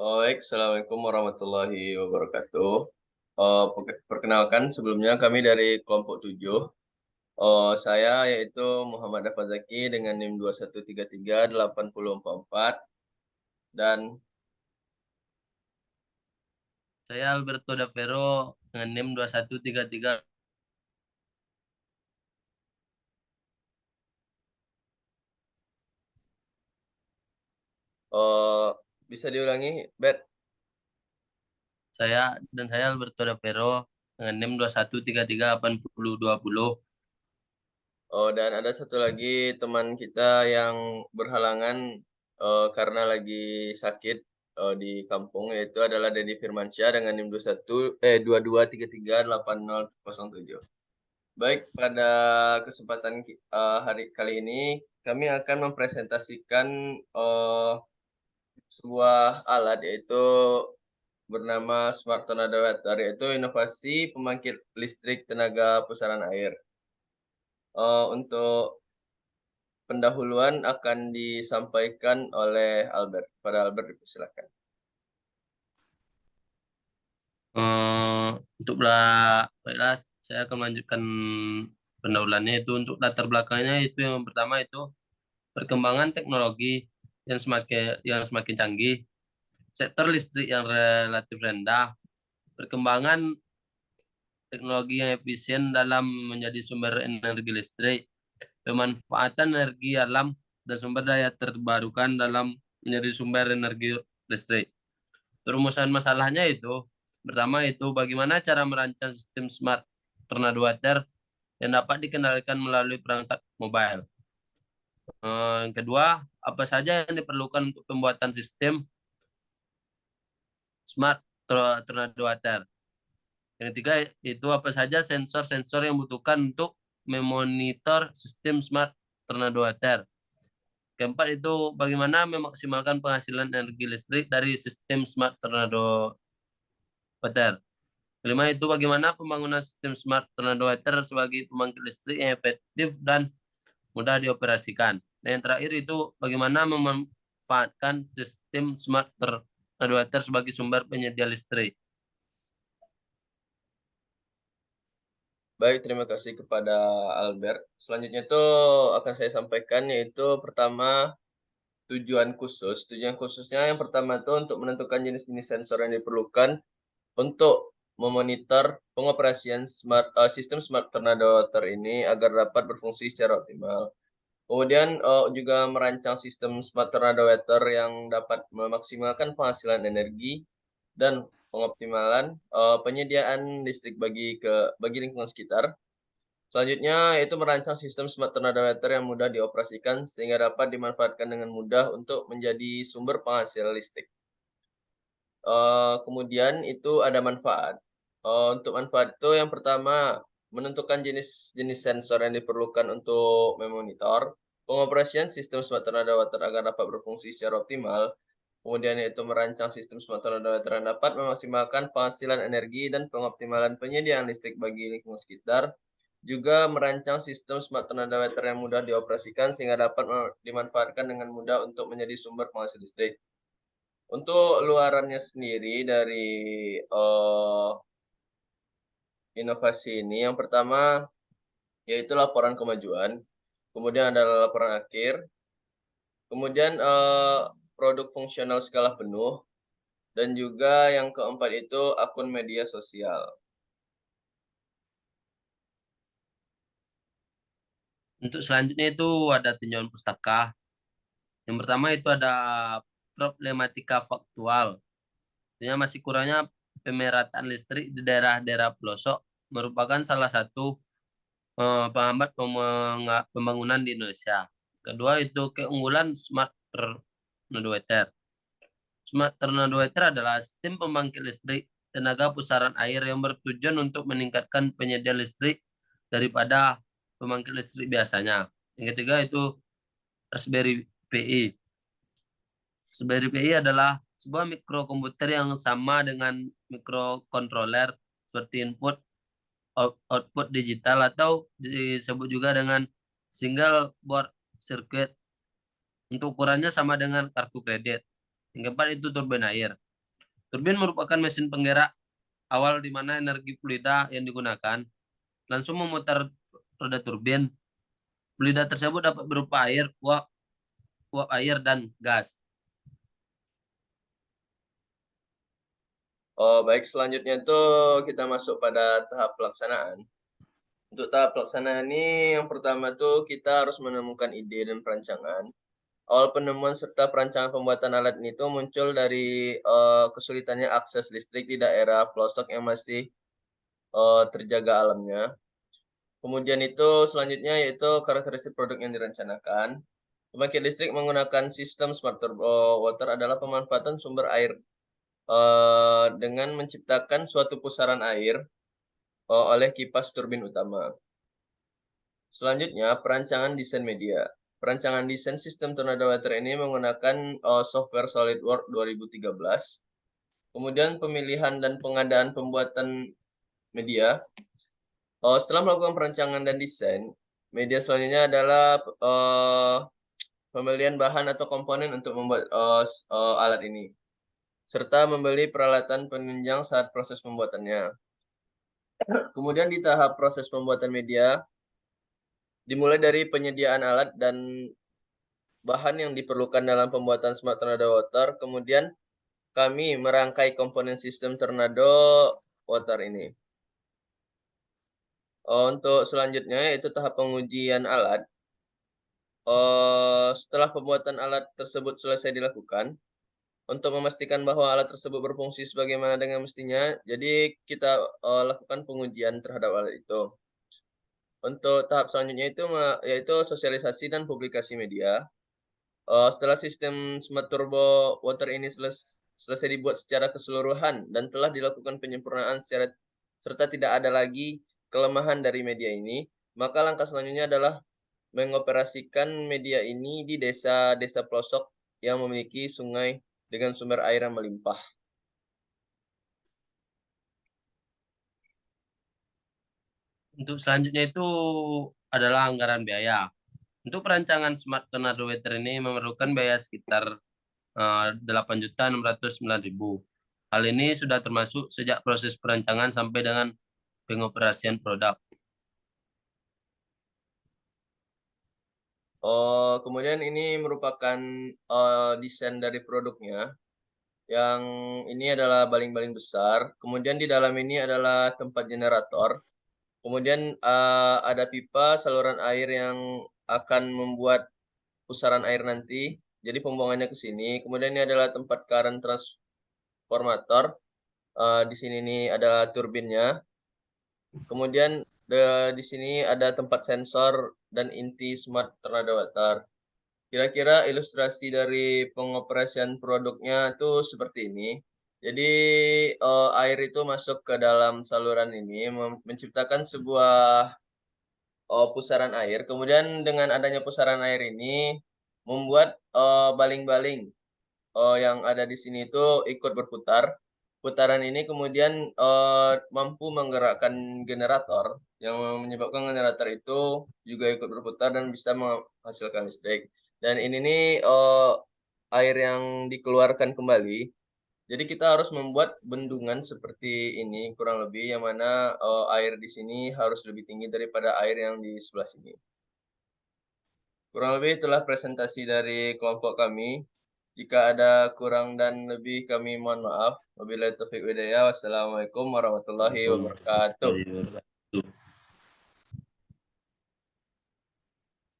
Baik, Assalamualaikum warahmatullahi wabarakatuh. Perkenalkan sebelumnya kami dari kelompok 7. Saya yaitu Muhammad Afazaki dengan NIM 21338044 dan Saya Alberto Davero dengan NIM 2133. eh, bisa diulangi, Bet? Saya Alberto Davero dengan NIM 21338020. Dan ada satu lagi teman kita yang berhalangan karena lagi sakit di kampung, yaitu adalah Dedi Firmansyah dengan NIM 22338007. Baik, pada kesempatan hari kali ini kami akan mempresentasikan eh, sebuah alat yaitu bernama Smart Tornado Water, yaitu inovasi pembangkit listrik tenaga pusaran air. Untuk pendahuluan akan disampaikan oleh Albert. Pada Albert, silakan. Eh, baiklah, saya akan melanjutkan pendahuluannya itu untuk latar belakangnya itu yang pertama itu perkembangan teknologi yang semakin canggih, sektor listrik yang relatif rendah, perkembangan teknologi yang efisien dalam menjadi sumber energi listrik, pemanfaatan energi alam dan sumber daya terbarukan dalam menjadi sumber energi listrik. Perumusan masalahnya itu, pertama itu bagaimana cara merancang sistem smart tornado water yang dapat dikendalikan melalui perangkat mobile. Yang kedua, apa saja yang diperlukan untuk pembuatan sistem smart tornado water. Yang ketiga, itu apa saja sensor-sensor yang dibutuhkan untuk memonitor sistem smart tornado water. Keempat itu bagaimana memaksimalkan penghasilan energi listrik dari sistem smart tornado water. Kelima itu bagaimana pembangunan sistem smart tornado water sebagai pembangkit listrik yang efektif dan mudah dioperasikan. Dan yang terakhir itu bagaimana memanfaatkan sistem smart tornado water sebagai sumber penyedia listrik. Baik, terima kasih kepada Albert. Selanjutnya itu akan saya sampaikan yaitu pertama tujuan khusus. Tujuan khususnya yang pertama itu untuk menentukan jenis-jenis sensor yang diperlukan untuk memonitor pengoperasian sistem smart tornado water ini agar dapat berfungsi secara optimal. Kemudian juga merancang sistem smart tornado water yang dapat memaksimalkan penghasilan energi dan pengoptimalan penyediaan listrik bagi lingkungan sekitar. Selanjutnya yaitu merancang sistem smart tornado water yang mudah dioperasikan sehingga dapat dimanfaatkan dengan mudah untuk menjadi sumber penghasil listrik. Kemudian itu ada manfaat. Untuk manfaat itu yang pertama, menentukan jenis-jenis sensor yang diperlukan untuk memonitor pengoperasian sistem smart tornado water agar dapat berfungsi secara optimal. Kemudian yaitu merancang sistem smart tornado water yang dapat memaksimalkan penghasilan energi dan pengoptimalan penyediaan listrik bagi lingkungan sekitar. Juga merancang sistem smart tornado water yang mudah dioperasikan sehingga dapat dimanfaatkan dengan mudah untuk menjadi sumber penghasil listrik. Untuk luarannya sendiri dari eh, inovasi ini, yang pertama yaitu laporan kemajuan, kemudian ada laporan akhir, kemudian produk fungsional skala penuh, dan juga yang keempat itu akun media sosial. Untuk selanjutnya itu ada tinjauan pustaka. Yang pertama itu ada problematika faktual. Artinya masih kurangnya pemerataan listrik di daerah-daerah pelosok merupakan salah satu penghambat pembangunan di Indonesia. Kedua itu keunggulan smart tornado water. Smart tornado water adalah sistem pembangkit listrik tenaga pusaran air yang bertujuan untuk meningkatkan penyediaan listrik daripada pembangkit listrik biasanya. Yang ketiga itu Raspberry Pi. Raspberry Pi adalah sebuah mikrokomputer yang sama dengan mikrocontroller seperti input output digital atau disebut juga dengan single board circuit. Untuk ukurannya sama dengan kartu kredit. Yang keempat itu turbin air. Turbin merupakan mesin penggerak awal di mana energi fluida yang digunakan langsung memutar roda turbin. Fluida tersebut dapat berupa air, uap air, dan gas. Oh, baik, selanjutnya itu kita masuk pada tahap pelaksanaan. Untuk tahap pelaksanaan ini, yang pertama tuh kita harus menemukan ide dan perancangan. Awal penemuan serta perancangan pembuatan alat ini tuh muncul dari kesulitannya akses listrik di daerah pelosok yang masih terjaga alamnya. Kemudian itu selanjutnya yaitu karakteristik produk yang direncanakan. Pembangkit listrik menggunakan sistem smart turbo water adalah pemanfaatan sumber air dengan menciptakan suatu pusaran air oleh kipas turbin utama. Selanjutnya, perancangan desain media. Perancangan desain sistem tornado water ini menggunakan software SolidWorks 2013. Kemudian pemilihan dan pengadaan pembuatan media. Setelah melakukan perancangan dan desain, media selanjutnya adalah pembelian bahan atau komponen untuk membuat alat ini, serta membeli peralatan penunjang saat proses pembuatannya. Kemudian di tahap proses pembuatan media, dimulai dari penyediaan alat dan bahan yang diperlukan dalam pembuatan Smart Tornado Water, kemudian kami merangkai komponen sistem Tornado Water ini. Untuk selanjutnya yaitu tahap pengujian alat. Setelah pembuatan alat tersebut selesai dilakukan, untuk memastikan bahwa alat tersebut berfungsi sebagaimana dengan mestinya, jadi kita lakukan pengujian terhadap alat itu. Untuk tahap selanjutnya itu yaitu sosialisasi dan publikasi media. Setelah sistem Smart Turbo Water ini selesai dibuat secara keseluruhan dan telah dilakukan penyempurnaan serta tidak ada lagi kelemahan dari media ini, maka langkah selanjutnya adalah mengoperasikan media ini di desa-desa pelosok yang memiliki sungai dengan sumber air yang melimpah. Untuk selanjutnya itu adalah anggaran biaya. Untuk perancangan Smart Tornado Water ini memerlukan biaya sekitar 8.609.000. Hal ini sudah termasuk sejak proses perancangan sampai dengan pengoperasian produk. Kemudian ini merupakan desain dari produknya. Yang ini adalah baling-baling besar. Kemudian di dalam ini adalah tempat generator. Kemudian ada pipa saluran air yang akan membuat pusaran air nanti. Jadi pembuangannya ke sini. Kemudian ini adalah tempat current transformator. Di sini ini adalah turbinnya. Kemudian di sini ada tempat sensor dan inti Smart Tornado Water. Kira-kira ilustrasi dari pengoperasian produknya itu seperti ini. Jadi air itu masuk ke dalam saluran ini, menciptakan sebuah pusaran air. Kemudian dengan adanya pusaran air ini membuat baling-baling yang ada di sini itu ikut berputar. Putaran ini kemudian mampu menggerakkan generator yang menyebabkan generator itu juga ikut berputar dan bisa menghasilkan listrik. Dan ini nih air yang dikeluarkan kembali. Jadi kita harus membuat bendungan seperti ini kurang lebih yang mana air di sini harus lebih tinggi daripada air yang di sebelah sini. Kurang lebih itulah presentasi dari kelompok kami. Jika ada kurang dan lebih kami mohon maaf. Wabillahi taufiq wal hidayah. Wassalamualaikum warahmatullahi wabarakatuh. Warahmatullahi wabarakatuh.